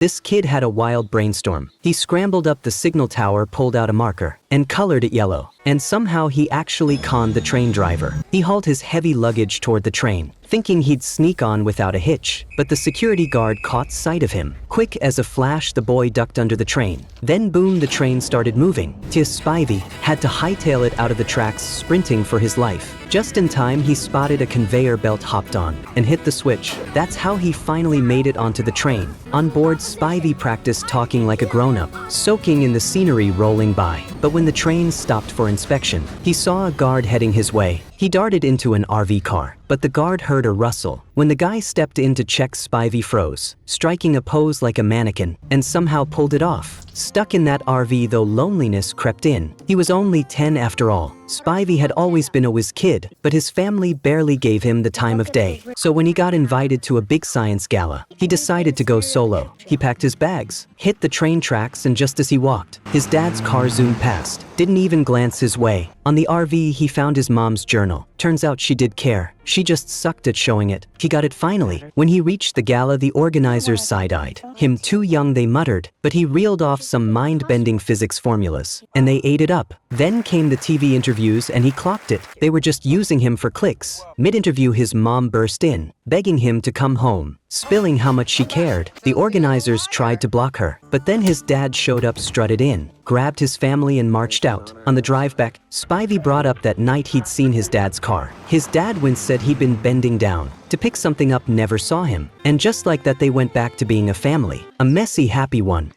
This kid had a wild brainstorm. He scrambled up the signal tower, pulled out a marker, and colored it yellow. And somehow he actually conned the train driver. He hauled his heavy luggage toward the train, thinking he'd sneak on without a hitch, but the security guard caught sight of him. Quick as a flash, the boy ducked under the train. Then boom, the train started moving. Spivey had to hightail it out of the tracks, sprinting for his life. Just in time, he spotted a conveyor belt, hopped on, and hit the switch. That's how he finally made it onto the train. On board, Spivey practiced talking like a grown-up, soaking in the scenery rolling by. But when the train stopped for inspection, he saw a guard heading his way. He darted into an RV car, but the guard heard a rustle. When the guy stepped in to check, Spivey froze, striking a pose like a mannequin, and somehow pulled it off. Stuck in that RV, though, loneliness crept in. He was only 10 after all. Spivey had always been a whiz kid, but his family barely gave him the time of day. So when he got invited to a big science gala, he decided to go solo. He packed his bags, hit the train tracks, and just as he walked, his dad's car zoomed past. Didn't even glance his way. On the RV, he found his mom's journal. Turns out she did care. She just sucked at showing it. He got it finally. When he reached the gala, the organizers side-eyed him. Too young, they muttered, but he reeled off some mind-bending physics formulas, and they ate it up. Then came the TV interviews, and he clocked it. They were just using him for clicks. Mid-interview, his mom burst in, begging him to come home, spilling how much she cared. The organizers tried to block her, but then his dad showed up, strutted in, grabbed his family, and marched out. On the drive back, Spivey brought up that night he'd seen his dad's car. His dad once said he'd been bending down to pick something up, never saw him. And just like that, they went back to being a family. A messy, happy one.